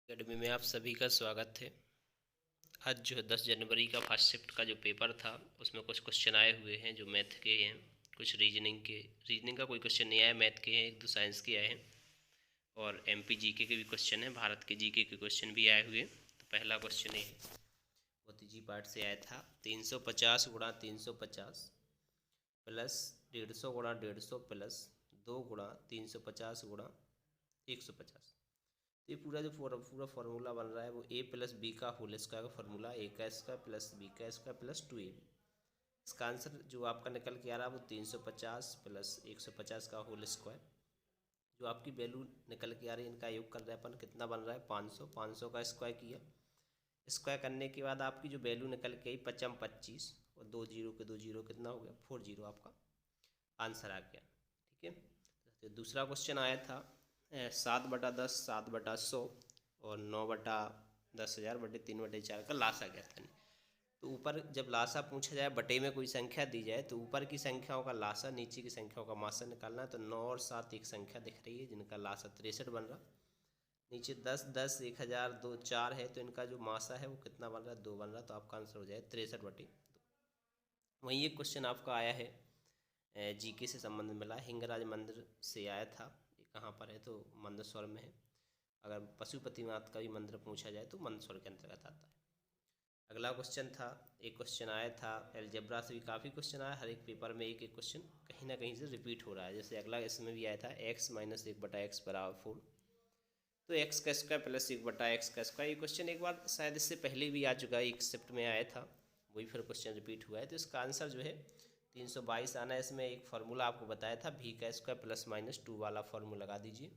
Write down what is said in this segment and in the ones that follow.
Academy में आप सभी का स्वागत है। आज जो है 10 जनवरी का फर्स्ट शिफ्ट का जो पेपर था उसमें कुछ क्वेश्चन आए हुए हैं जो मैथ के हैं, कुछ रीजनिंग का कोई क्वेश्चन नहीं आया, मैथ के हैं, एक दो साइंस के आए हैं और एमपी जीके के भी क्वेश्चन हैं, भारत के जीके के क्वेश्चन भी आए हुए हैं। तो पहला क्वेश्चन ये है, मोतीजी पार्ट से आया था, 350 गुणा 350 प्लस 150 गुणा 150 प्लस 2 गुणा 350 गुणा 150। तो ये पूरा फार्मूला बन रहा है वो ए प्लस बी का होल स्क्वायर का फार्मूला, ए का स्क्वायर प्लस बी का स्क्वायर प्लस 2ab। इसका आंसर जो आपका निकल के आ रहा है वो 350 प्लस 150 का होल स्क्वायर, जो आपकी वैल्यू निकल के आ रही है इनका योग कर रहे हैं अपन, कितना बन रहा है 500। 500 का स्क्वायर किया, स्क्वायर करने के बाद आपकी जो वैल्यू निकल के आई 25 और दो जीरो के दो जीरो कितना हो गया 40, आपका आंसर आ गया। ठीक है, तो दूसरा क्वेश्चन आया था 7/10 7/100 और 9/10,000/3/4 का लासा गया था। तो ऊपर जब लासा पूछा जाए, बटे में कोई संख्या दी जाए तो ऊपर की संख्याओं का लासा, नीचे की संख्याओं का मासा निकालना है। तो 9 और 7 एक संख्या दिख रही है जिनका लासा 63 बन रहा, नीचे 10 10 1000 2 4 है, तो इनका जो मासा है वो कितना बन रहा है 2 बन रहा, तो आपका आंसर हो जाए 63/2। वहीं एक क्वेश्चन आपका आया है जीके से संबंध मिला, हिंगराज मंदिर से आया था, ये कहाँ पर है तो मंदसौर में है। अगर पशुपतिनाथ का भी मंदिर पूछा जाए तो मंदसौर के अंतर्गत आता है। अगला क्वेश्चन था, एक क्वेश्चन आया था एलजेब्रा से भी काफ़ी क्वेश्चन आया, हर एक पेपर में एक एक क्वेश्चन कहीं ना कहीं से रिपीट हो रहा है। जैसे अगला इसमें भी आया था x - 1/x = 4, तो x का स्क्वायर प्लस 1/x का स्क्वायर। ये क्वेश्चन एक बार शायद इससे पहले भी आ चुका है, एक शिफ्ट में आया था, वही फिर क्वेश्चन रिपीट हुआ है। तो इसका आंसर जो है 322 आना है। इसमें एक फार्मूला आपको बताया था v का स्क्वायर प्लस माइनस 2 वाला फार्मूला लगा दीजिए,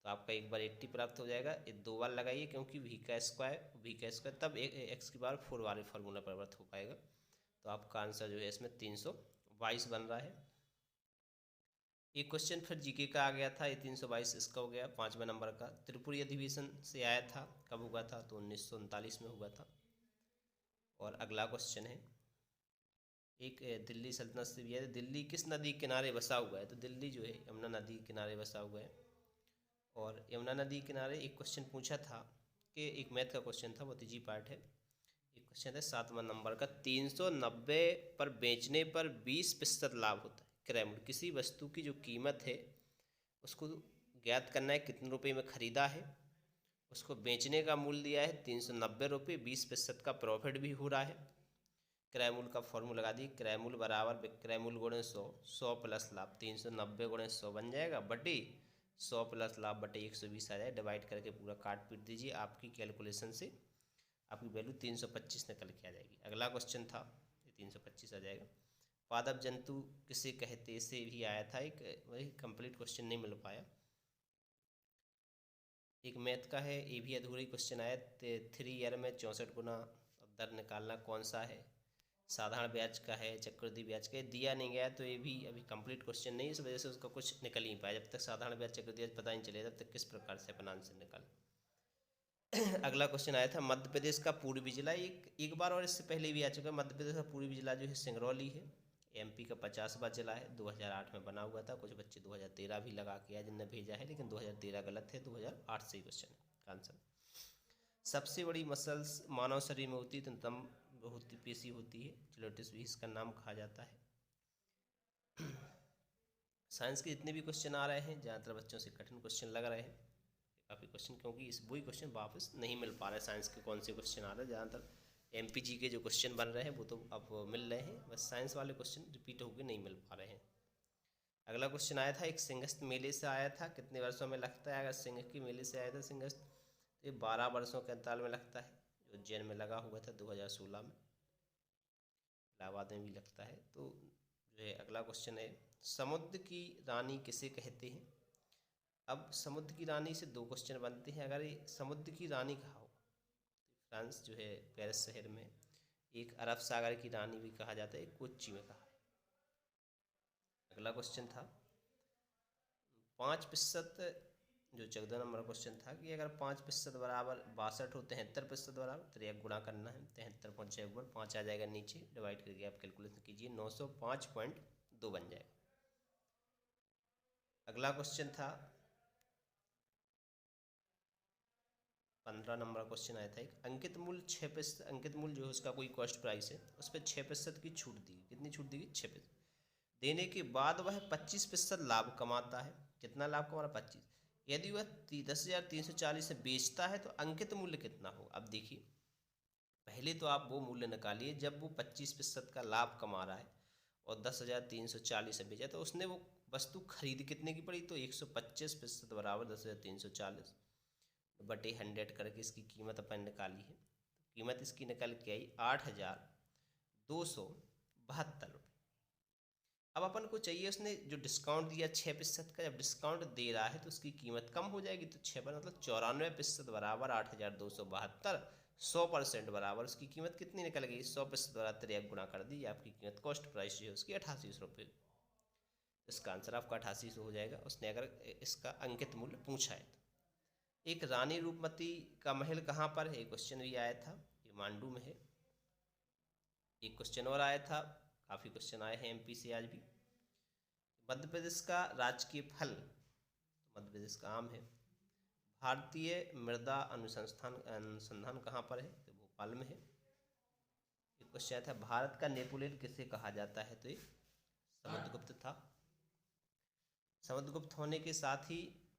तो आपका एक बार 80 प्राप्त हो जाएगा। ये 2 बार लगाइए क्योंकि v का स्क्वायर तब x की बार 4 वाले फार्मूला परिवर्त हो पाएगा। तो आपका आंसर जो है इसमें 322 बन रहा है। एक क्वेश्चन फिर जीके का आ गया था, ये 322 इसका हो गया 5वें नंबर का। त्रिपुरी अधिवेशन से आया था, कब हुआ था तो 1939 में हुआ था। और अगला क्वेश्चन है, एक दिल्ली सल्तनत से भी है, दिल्ली किस नदी के किनारे बसा हुआ है। तो दिल्ली जो है यमुना नदी के किनारे बसा हुआ है। और यमुना नदी के किनारे एक क्वेश्चन पूछा था कि एक मैथ का क्वेश्चन था, वो तीजी पार्ट है। एक क्वेश्चन है 7वां नंबर का, 390 पर बेचने पर 20% लाभ होता है। क्रय मूल्य, किसी वस्तु की जो कीमत है उसको ज्ञात करना है, कितने रुपए में ख़रीदा है, उसको बेचने का मूल्य दिया है 390 रुपये, 20% का प्रॉफिट भी हो रहा है। क्रय मूल्य का फॉर्मूला लगा दी, क्रय मूल्य बराबर विक्रय मूल्य गुणे 100, 100 प्लस लाभ, 390 गुणे 100 बन जाएगा, बटे 100 प्लस लाभ बटे 120 आ जाए। डिवाइड करके पूरा काट पीट दीजिए, आपकी कैलकुलेशन से आपकी वैल्यू 325 निकल के आ जाएगी। अगला क्वेश्चन था, ये 325 आ जाएगा। पादप जंतु किसे कहते से भी आया था, एक वही कंप्लीट क्वेश्चन नहीं मिल पाया। एक मैथ का है, ये भी अधूरी क्वेश्चन आया, 3 ईयर में 64 गुना दर निकालना कौन सा है। साधारण ब्याज का है, चक्रवृद्धि ब्याज का दिया नहीं गया, तो ये भी अभी कंप्लीट क्वेश्चन नहीं, इस वजह से उसका कुछ निकल नहीं पाया। जब तक साधारण ब्याज चक्रवृद्धि ब्याज पता नहीं चले तब तक किस प्रकार से अपन आंसर निकाल। अगला क्वेश्चन आया था, मध्य प्रदेश का पूर्वी जिला, एक बार और इससे पहले भी आ चुका है। मध्य प्रदेश का पूर्वी जिला जो है सिंगरौली है। एमपी का 50वां जिला है, 2008 में बना हुआ था। कुछ बच्चे 2013 भी लगा के आए जिनने भेजा है, लेकिन 2013 गलत है, 2008 से ही क्वेश्चन है आंसर। सबसे बड़ी मसल्स मानव शरीर में होती है, तो तम बहुत पेशी होती है, चिलोटिस भी इसका नाम कहा जाता है। साइंस के जितने भी क्वेश्चन आ रहे हैं ज़्यादातर बच्चों से कठिन क्वेश्चन लग रहे हैं काफ़ी क्वेश्चन, क्योंकि इस वही क्वेश्चन वापस नहीं मिल पा रहे। साइंस के कौन से क्वेश्चन आ रहे हैं, ज़्यादातर एमपीजी के जो क्वेश्चन बन रहे हैं वो तो अब मिल रहे हैं, बस साइंस वाले क्वेश्चन रिपीट होकर नहीं मिल पा रहे हैं। अगला क्वेश्चन आया था, एक सिंहस्थ मेले से आया था, कितने वर्षों में लगता है। अगर सिंह की मेले से आया था सिंहस्थ, तो ये 12 वर्षों के अंतराल में लगता है, जो उज्जैन में लगा हुआ था 2016 में, इलाहाबाद में भी लगता है। तो जो है अगला क्वेश्चन है, समुद्र की रानी किसे कहते हैं। अब समुद्र की रानी से दो क्वेश्चन बनते हैं। अगर ये समुद्र की रानी कहा हो, फ्रांस जो है पेरिस शहर में एक अरब सागर की रानी भी कहा जाता है, एक कोच्चि में कहा है। अगला क्वेश्चन था 5%, जो 14 नंबर क्वेश्चन था कि अगर 5% बराबर 62 हो, 73% बराबर, तो एक गुणा करना है, 73 5 एक बार 5 आ जाएगा नीचे, डिवाइड करके आप कैलकुलेशन कीजिए, 905.2 बन जाएगा। अगला क्वेश्चन था 15 नंबर क्वेश्चन आया था एक, अंकित मूल्य 6%, अंकित मूल्य जो है उसका कोई कॉस्ट प्राइस है, उस पर 6% की छूट दी। कितनी छूट दी? 6%। देने के बाद वह 25% लाभ कमाता है। कितना लाभ कमा रहा? 25। यदि वह 10,340 से बेचता है तो अंकित मूल्य कितना होगा? अब देखिए, पहले तो आप वो मूल्य निकालिए जब वो 25% का लाभ कमा रहा है और 10,340 से बेचा, तो उसने वो वस्तु खरीद कितने की पड़ी? तो 125% बराबर 10,340 बटे 100 करके इसकी कीमत अपन निकाली है। कीमत इसकी निकल के आई 8,272 रुपये। अब अपन को चाहिए, उसने जो डिस्काउंट दिया 6% का, जब डिस्काउंट दे रहा है तो उसकी कीमत कम हो जाएगी, तो 6 पर मतलब 94% बराबर 8,272, 100% बराबर उसकी कीमत कितनी निकल गई? 100% बराबर 3 गुना कर दी, आपकी कीमत कॉस्ट प्राइस जो है उसकी 8800 रुपये। इसका आंसर आपका 8800 हो जाएगा, उसने अगर इसका अंकित मूल्य पूछा है तो। एक रानी रूपमती का महल कहाँ पर है? क्वेश्चन भी आया था, ये मांडू में है। एक क्वेश्चन और आया था, काफ़ी क्वेश्चन आए हैं एमपी से आज भी। मध्य प्रदेश का राजकीय फल, तो मध्य प्रदेश का आम है। भारतीय मृदा अनुसंधान कहाँ पर है? तो भोपाल में है। एक क्वेश्चन आया था, भारत का नेपोलियन किसे कहा जाता है? तो ये समुद्रगुप्त था। समुद्रगुप्त होने के साथ ही